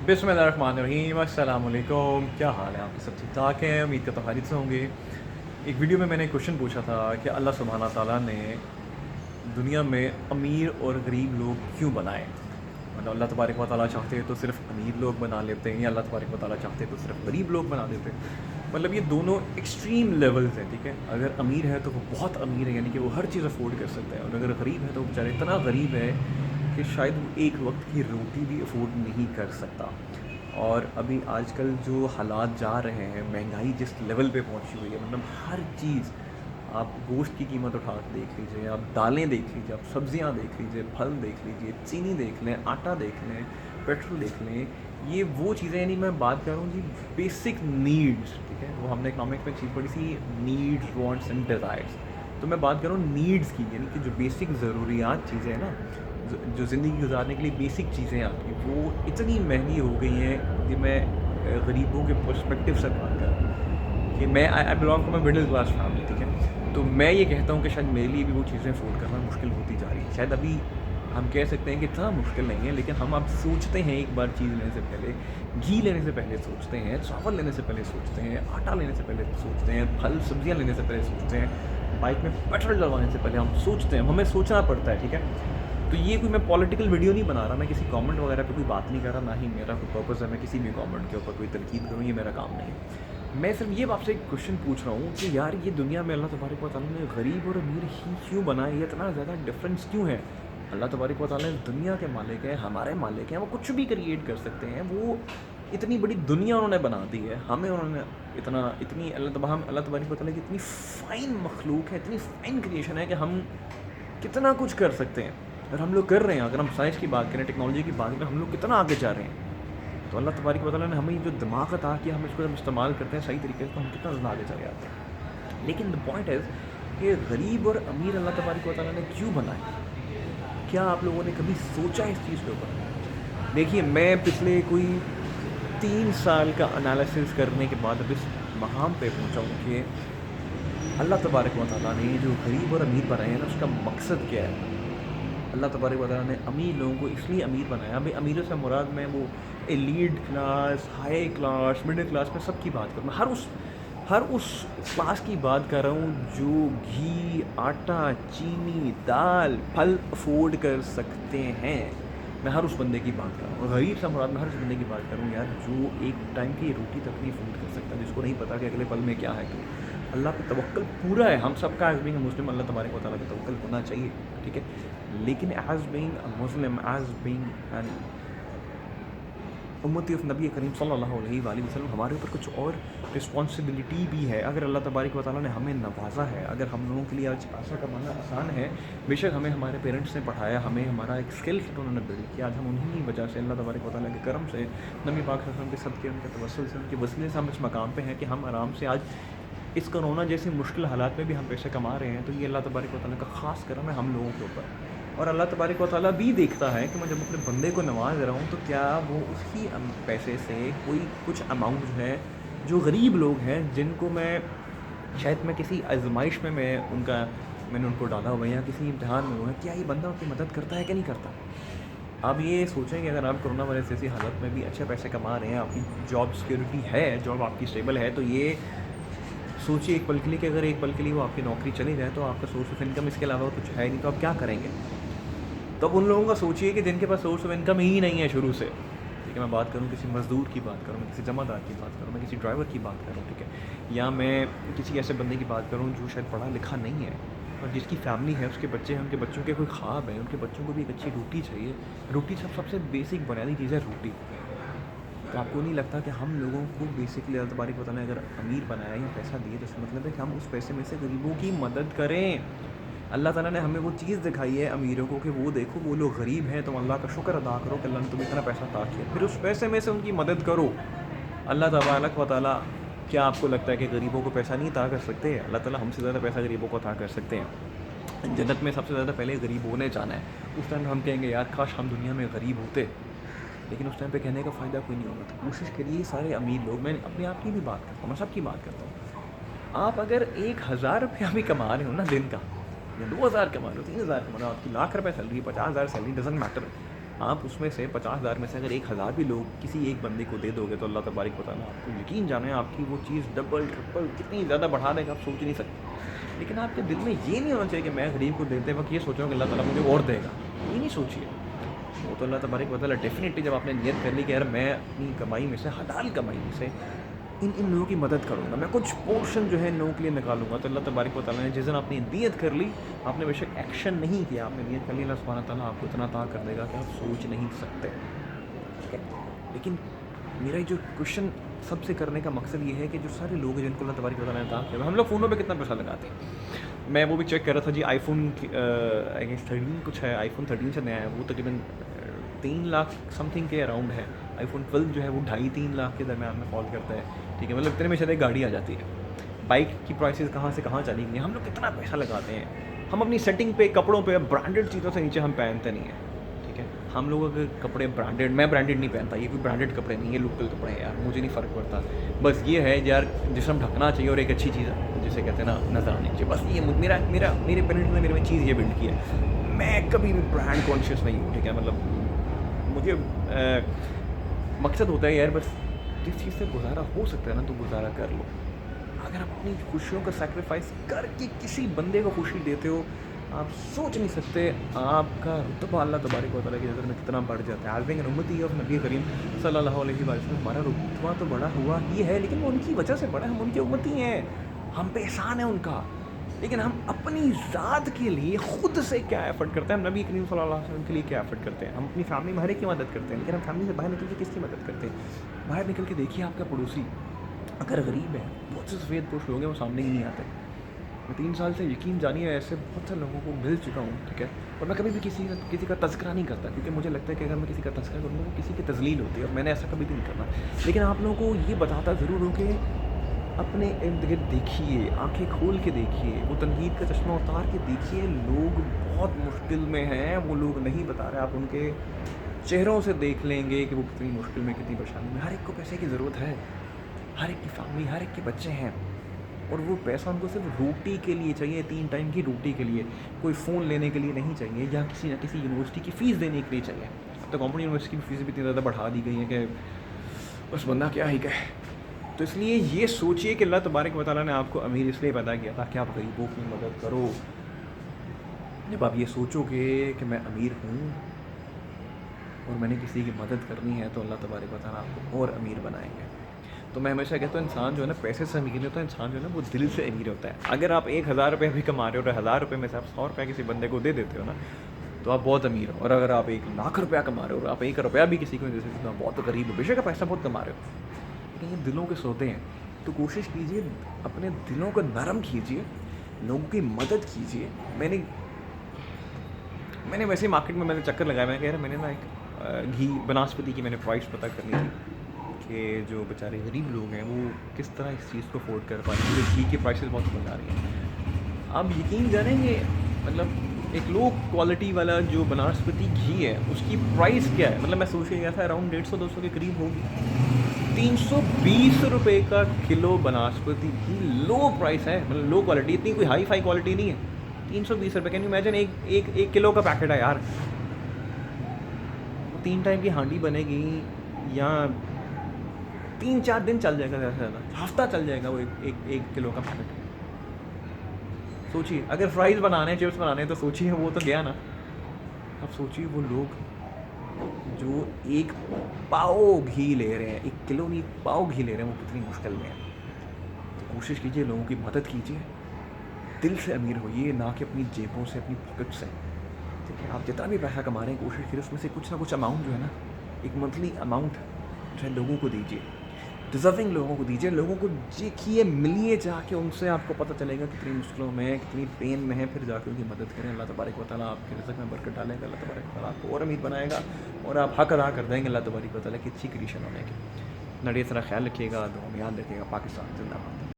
बिस्मिल्लाहिर्रहमानिर्रहीम, अस्सलाम वालेकुम। क्या हाल है आपके? सब ठीक ठाक हैं? उम्मीद करता हूँ खैरियत से होंगे। एक वीडियो में मैंने क्वेश्चन पूछा था कि अल्लाह सुब्हाना ताला ने दुनिया में अमीर और गरीब लोग क्यों बनाए। मतलब अल्लाह तबारक व ताला चाहते तो सिर्फ अमीर लोग बना लेते हैं, या अल्लाह तबारक व ताला चाहते तो सिर्फ गरीब लोग बना देते। मतलब ये दोनों एक्सट्रीम लेवल्स हैं, ठीक है। अगर अमीर है तो वो बहुत अमीर है, यानी कि वो हर चीज़ अफोर्ड कर सकता है, और अगर गरीब है तो वो बेचारा इतना गरीब है कि शायद वो एक वक्त की रोटी भी अफोर्ड नहीं कर सकता। और अभी आजकल जो हालात जा रहे हैं, महंगाई जिस लेवल पे पहुंची हुई है, मतलब हर चीज़, आप गोश्त की कीमत उठा के देख लीजिए, आप दालें देख लीजिए, आप सब्जियां देख लीजिए, फल देख लीजिए, चीनी देख लें, आटा देख लें, पेट्रोल देख लें, ये वो चीज़ें, यानी मैं बात कर रहा हूँ जी बेसिक नीड्स, ठीक है। वो हमने इकनॉमिक्स में चीज़ पढ़ी सी, नीड्स, वांट्स एंड डिज़ायर्स। तो मैं बात कर रहा हूँ नीड्स की, यानी कि जो बेसिक ज़रूरियात चीज़ें हैं ना, जो ज़िंदगी गुजारने के लिए बेसिक चीज़ें आपकी, वो इतनी महंगी हो गई हैं कि मैं गरीबों के पर्सपेक्टिव से बात कर रहा हूँ कि मैं I belong to my middle class family, ठीक है। तो मैं ये कहता हूँ कि शायद मेरे लिए भी वो चीज़ें अफोर्ड करना मुश्किल होती जा रही है। शायद अभी हम कह सकते हैं कि इतना मुश्किल नहीं है, लेकिन हम अब सोचते हैं एक बार चीज़ लेने से पहले, घी लेने से पहले सोचते हैं, चावल लेने से पहले सोचते हैं, आटा लेने से पहले सोचते हैं, फल सब्जियां लेने से पहले सोचते हैं, बाइक में पेट्रोल डलवाने से पहले हम सोचते हैं, हमें सोचना पड़ता है, ठीक है। तो ये कोई मैं पॉलिटिकल वीडियो नहीं बना रहा, मैं किसी गवर्नमेंट वगैरह पे कोई बात नहीं कर रहा, ना ही मेरा कोई पर्पस है मैं किसी भी गवर्नमेंट के ऊपर कोई तनकीद करूँ, ये मेरा काम नहीं है। मैं सिर्फ ये आपसे एक क्वेश्चन पूछ रहा हूँ कि यार ये दुनिया में अल्लाह तबारक व तआला ने गरीब और अमीर ही क्यों बनाए, ये इतना ज़्यादा डिफरेंस क्यों है। अल्लाह तबारक व तआला दुनिया के मालिक हैं, हमारे मालिक हैं, वो कुछ भी क्रिएट कर सकते हैं। वो इतनी बड़ी दुनिया उन्होंने बना दी है, हमें उन्होंने इतनी अल्लाह तबारक व तआला की इतनी फ़ाइन मखलूक है, इतनी फ़ाइन क्रिएशन है कि हम कितना कुछ कर सकते हैं, और हम लोग कर रहे हैं। अगर हम साइंस की बात करें, टेक्नोलॉजी की बात करें, हम लोग कितना आगे जा रहे हैं। तो अल्लाह तबारक व तआला ने हमें जो दिमाग अता किया, हम इसको जब इस्तेमाल करते हैं सही तरीके से, तो हम कितना ज़्यादा आगे चले जाते हैं। लेकिन द पॉइंट इज़ कि गरीब और अमीर अल्लाह तबारक व तआला ने क्यों बनाए। क्या आप लोगों ने कभी सोचा इस चीज़ के ऊपर? देखिए, मैं पिछले कोई 3 साल का एनालिसिस करने के बाद अब इस मकाम पे पहुंचा हूँ कि अल्लाह तबारक व तआला ने जो गरीब और अमीर बनाए हैं ना, उसका मकसद क्या है। अल्लाह तबारक व तआला ने अमीर लोगों को इसलिए अमीर बनाया, भाई अमीरों से मुराद मैं वो elite class, high class, middle class में सबकी बात करूँ, मैं हर उस क्लास की बात कर रहा हूँ जो घी, आटा, चीनी, दाल, फल अफोर्ड कर सकते हैं। मैं हर उस बंदे की बात कर रहा हूँ। गरीब से मुराद मैं हर उस बंदे की बात कर रहा हूँ यार, जो एक टाइम की रोटी तक नहीं अफोर्ड कर सकता, जिसको नहीं पता कि अगले पल में क्या है। तो अल्लाह पे तवक्ल पूरा है, हम सबका एज़ बीइंग मुस्लिम अल्लाह तबारक व तआला पे तवक्ल होना चाहिए, ठीक है। लेकिन as being a Muslim, as being an उम्मती ऑफ नबी करीम सल्लल्लाहु अलैहि वसल्लम, हमारे ऊपर कुछ और रिस्पॉन्सिबिलिटी भी है। अगर अल्लाह तबारक व तआला ने हमें नवाजा है, अगर हम लोगों के लिए आज पैसा कमाना आसान है, बेशक हमें हमारे पेरेंट्स ने पढ़ाया, हमें हमारा एक स्किल सेट उन्होंने बिल्ड किया, आज हम उन्हीं की वजह से अल्लाह तबारक व तआला के करम से, नबी पाक सल्लल्लाहु अलैहि वसल्लम के सदक़े, उनके तवस्सुल से, उनके वसीले से हम इस मकाम पे हैं कि हम आराम से आज इस कोरोना जैसे मुश्किल हालात में भी हम पैसे कमा रहे हैं। तो ये अल्लाह तबारक व तआला का ख़ास करम है हम लोगों के ऊपर। और अल्लाह तबारक व तआला भी देखता है कि मैं जब अपने बंदे को नवाज रहा हूँ, तो क्या वो उसी पैसे से कोई कुछ अमाउंट जो है, जो गरीब लोग हैं जिनको मैं शायद मैं किसी आजमाइश में मैंने उनको डाला हुआ है, या किसी इम्तिहान में हुआ है, क्या ये बंदा उनकी मदद करता है कि नहीं करता। आप ये सोचें कि अगर आप कोरोना वायरस जैसी हालत में भी अच्छे पैसे कमा रहे हैं, आपकी जॉब सिक्योरिटी है, जॉब आपकी स्टेबल है, तो ये सोचिए एक पल के लिए कि अगर एक पल के लिए वो आपकी नौकरी चली जाए, तो आपका सोर्स ऑफ इनकम इसके अलावा कुछ है नहीं, तो आप क्या करेंगे। तो अब उन लोगों का सोचिए कि जिनके पास सोर्स ऑफ इनकम ही नहीं है शुरू से, ठीक है। मैं बात करूँ किसी मज़दूर की बात करूँ, मैं किसी जमादार की बात करूँ, मैं किसी ड्राइवर की बात करूँ, ठीक है, या मैं किसी ऐसे बंदे की बात करूँ जो शायद पढ़ा लिखा नहीं है, और जिसकी फैमिली है, उसके बच्चे हैं, उनके बच्चों के कोई ख्वाब है, उनके बच्चों को भी एक अच्छी रोटी चाहिए। रोटी सबसे बेसिक बुनियादी चीज़ है रोटी। तो आपको नहीं लगता कि हम लोगों को बेसिकली अल्लाह तबारक व तआला ने अगर अमीर बनाया या पैसा दिए, तो इसका मतलब है कि हम उस पैसे में से गरीबों की मदद करें। अल्लाह ताला ने हमें वो चीज़ दिखाई है अमीरों को कि वो देखो वो लोग गरीब हैं, तुम अल्लाह का शुक्र अदा करो कि अल्लाह ने तुम्हें इतना पैसा अता किया, फिर उस पैसे में से उनकी मदद करो। अल्लाह तबारक व तआला, क्या आपको लगता है कि गरीबों को पैसा नहीं अता कर सकते? अल्लाह ताला हमसे ज़्यादा पैसा गरीबों को अता कर सकते हैं। जन्नत में सबसे ज़्यादा पहले गरीब होने जाना है। उस टाइम हम कहेंगे यार काश हम दुनिया में गरीब होते, लेकिन उस टाइम पे कहने का फ़ायदा कोई नहीं होगा। तो कोशिश करिए सारे अमीर लोग, मैं अपने आप की भी बात करता हूँ, मैं सबकी बात करता हूँ। आप अगर 1,000 रुपया भी कमा रहे हो ना दिन का, या 2,000 कमा रहे हो, 3,000 कमा रहे हो, आपकी लाख रुपये सैलरी, 50,000 सैलरी, डजेंट मैटर, آپ اس میں سے 50,000 میں سے اگر 1,000 بھی لوگ کسی ایک بندے کو دے دو گے تو اللہ تبارک و تعالیٰ آپ کو یقین جانے آپ کی وہ چیز ڈبل ٹرپل کتنی زیادہ بڑھا دے گا آپ سوچ نہیں سکتے. لیکن آپ کے دل میں یہ نہیں ہونا چاہیے کہ میں غریب کو دیتے وقت یہ سوچوں کہ اللہ تعالیٰ مجھے اور دے گا. یہ نہیں سوچیے. وہ تو اللہ تبارک و تعالیٰ ڈیفینیٹلی جب آپ نے نیت کر لی کہ یار میں اپنی کمائی میں سے حلال کمائی میں سے ان لوگوں کی مدد کروں گا, میں کچھ پورشن جو ہے ان لوگوں کے لیے نکالوں گا, تو اللہ تبارک و تعالیٰ نے جس دن آپ نے نیت کر لی, آپ نے بے شک ایکشن نہیں کیا, آپ نے نیت کر لی, اللہ سبحانہ تعالیٰ آپ کو اتنا عطا کر دے گا کہ آپ سوچ نہیں سکتے. ٹھیک ہے. لیکن میرا جو کوشچن سب سے کرنے کا مقصد یہ ہے کہ جو سارے لوگ ہیں جن کو اللہ تبارک و تعالیٰ نے عطا کیا, ہم لوگ فونوں پہ کتنا پیسہ لگاتے ہیں. میں وہ بھی چیک کر رہا تھا جی, آئی فون 13 کچھ ہے, آئی فون 13 سے نیا ہے, وہ تقریباً 3 لاکھ سم تھنگ کے اراؤنڈ ہے. آئی فون 12 جو ہے وہ 2.5-3 لاکھ کے درمیان میں فال کرتا ہے. ٹھیک ہے, مطلب اتنے میں شاید ایک گاڑی آ جاتی ہے. بائک کی پرائسز کہاں سے کہاں چلی گئی ہیں. ہم لوگ کتنا پیسہ لگاتے ہیں. ہم اپنی سیٹنگ پہ, کپڑوں پہ, برانڈیڈ چیزوں سے نیچے ہم پہنتے نہیں ہیں. ٹھیک ہے, ہم لوگ اگر کپڑے برانڈیڈ, میں برانڈیڈ نہیں پہنتا, یہ کوئی برانڈیڈ کپڑے نہیں, یہ لوکل کپڑے ہیں یار, مجھے نہیں فرق پڑتا. بس یہ ہے یار جسم ڈھکنا چاہیے اور ایک اچھی چیز جسے کہتے ہیں نا نظر آنی چاہیے. بس یہ میرے پیرنٹس نے میرے میں چیز یہ بلڈ کی ہے. میں کبھی بھی برانڈ کانشیس نہیں ہوں. ٹھیک ہے, مطلب مجھے مقصد ہوتا ہے یار بس جس چیز سے گزارا ہو سکتا ہے نا تو گزارا کر لو. اگر آپ اپنی خوشیوں کا سیکریفائس کر کے کسی بندے کو خوشی دیتے ہو, آپ سوچ نہیں سکتے آپ کا رتبہ اللہ تبارک و تعالیٰ کی نظر میں کتنا بڑھ جاتا ہے. آج بھی امتی آف نبی کریم صلی اللہ علیہ وسلم, ہمارا رتبہ تو بڑا ہوا ہی ہے, لیکن وہ ان کی وجہ سے بڑا ہے. ہم ان کے امتی ہیں, ہم پہ احسان ہے ان کا. لیکن ہم اپنی ذات کے لیے خود سے کیا ایفرٹ کرتے ہیں. ہم نبی کریم صلی اللہ علیہ وسلم کے لیے کیا ایفرٹ کرتے ہیں. ہم اپنی فیملی میں ہر ایک کی مدد کرتے ہیں, لیکن ہم فیملی سے باہر نکل کے کس کی مدد کرتے ہیں. باہر نکل کے دیکھیے آپ کا پڑوسی اگر غریب ہے, بہت سے سفید پوش لوگ ہیں وہ سامنے ہی نہیں آتے. میں 3 سال سے یقین جانیے ایسے بہت سے لوگوں کو مل چکا ہوں. ٹھیک ہے, اور میں کبھی بھی کسی کا تذکرہ نہیں کرتا, کیونکہ مجھے لگتا ہے کہ اگر میں کسی کا تذکرہ کروں گا تو کسی کی تذلیل ہوتی ہے, اور میں نے ایسا کبھی بھی نہیں کرنا. لیکن آپ لوگوں کو یہ بتاتا ضرور ہوں کہ اپنے ارد گرد دیکھیے, آنکھیں کھول کے دیکھیے, وہ تنقید کا چشمہ اتار کے دیکھیے. لوگ بہت مشکل میں ہیں, وہ لوگ نہیں بتا رہے, آپ ان کے چہروں سے دیکھ لیں گے کہ وہ کتنی مشکل میں, کتنی پریشانی میں. ہر ایک کو پیسے کی ضرورت ہے, ہر ایک کی فیملی, ہر ایک کے بچے ہیں, اور وہ پیسہ ان کو صرف روٹی کے لیے چاہیے, 3 ٹائم کی روٹی کے لیے. کوئی فون لینے کے لیے نہیں چاہیے, یا کسی نہ کسی یونیورسٹی کی فیس دینے کے لیے چاہیے. اب تو گورنمنٹ یونیورسٹی کی فیس بھی اتنی زیادہ بڑھا دی گئی ہے کہ بس بندہ کیا ہی کہے. تو اس لیے یہ سوچیے کہ اللہ تبارک و تعالیٰ نے آپ کو امیر اس لیے پیدا کیا تھا کہ آپ غریبوں کی مدد کرو. جب آپ یہ سوچو گے کہ میں امیر ہوں اور میں نے کسی کی مدد کرنی ہے, تو اللہ تبارک و تعالیٰ آپ کو اور امیر بنائیں گے. تو میں ہمیشہ کہتا ہوں انسان جو ہے نا پیسے سے امیر نہیں ہوتا, انسان جو ہے نا وہ دل سے امیر ہوتا ہے. اگر آپ 1,000 روپے بھی کما رہے ہو اور 1,000 روپے میں سے آپ 100 روپے کسی بندے کو دے دیتے ہو نا, تو آپ بہت امیر ہو. اور اگر آپ 1,00,000 روپیہ کما رہے ہو اور آپ 1 روپیہ بھی کسی کو دے سکتے ہو, بہت غریب ہو. بے شک آپ پیسہ بہت کما رہے ہو, لیکن یہ دلوں کے سوتے ہیں. تو کوشش کیجیے اپنے دلوں کو نرم کیجیے, لوگوں کی مدد کیجیے. میں نے ویسے مارکیٹ میں نے چکر لگایا, میں کہہ رہا میں نے نا ایک گھی بناسپتی کی میں نے پرائس پتہ کرنی تھی کہ جو بیچارے غریب لوگ ہیں وہ کس طرح اس چیز کو افورڈ کر پائیں. کیونکہ گھی کی پرائسز بہت بڑھ جا رہی ہیں. آپ یقین جانیں گے, مطلب ایک لو کوالٹی والا جو بناسپتی گھی ہے اس کی پرائس کیا ہے, مطلب میں سوچ کے گیا تھا اراؤنڈ 150-200 کے قریب ہوگی. 320 روپے کا کلو بناسپتی گھی لو پرائس ہے, مطلب لو کوالٹی, اتنی کوئی ہائی فائی کوالٹی نہیں ہے. 320 روپے, کین یو امیجن, ایک کلو کا پیکٹ ہے یار. 3 ٹائم کی ہانڈی بنے گی, یا 3-4 دن چل جائے گا, زیادہ سے زیادہ ہفتہ چل جائے گا وہ ایک کلو کا پیکٹ. سوچیے اگر فرائز بنانے, چپس بنانے, تو سوچیے وہ تو گیا نا. اب سوچیے وہ لوگ جو 1 پاؤ گھی لے رہے ہیں, 1 کلو نہیں 1 پاؤ گھی لے رہے ہیں, وہ کتنی مشکل میں ہے. تو کوشش کیجیے لوگوں کی مدد کیجیے, دل سے امیر ہوئیے, نہ کہ اپنی جیبوں سے, اپنی پاکٹ سے. ٹھیک ہے, آپ جتنا بھی پیسہ کما رہے ہیں کوشش کیجیے اس میں سے کچھ نہ کچھ اماؤنٹ جو ہے نا, ایک منتھلی اماؤنٹ جو ہے لوگوں کو دیجیے, ڈیزرونگ لوگوں کو دیجیے. لوگوں کو دیکھیے, ملیے جا کے ان سے, آپ کو پتہ چلے گا کتنی مشکلوں میں ہیں, کتنی پین میں ہیں, پھر جا کے ان کی مدد کریں. اللہ تبارک و تعالیٰ آپ کے رزق میں برکت ڈالے گا, اللہ تبارک و تعالیٰ آپ کو اور امید بنائے گا, اور آپ حق ادا کر دیں گے اللہ تبارک و تعالیٰ کی اچھی کنڈیشن ہونے کی. نڑے طرح خیال رکھیے گا, دعا میں یاد رکھیے گا. پاکستان زندہ باد.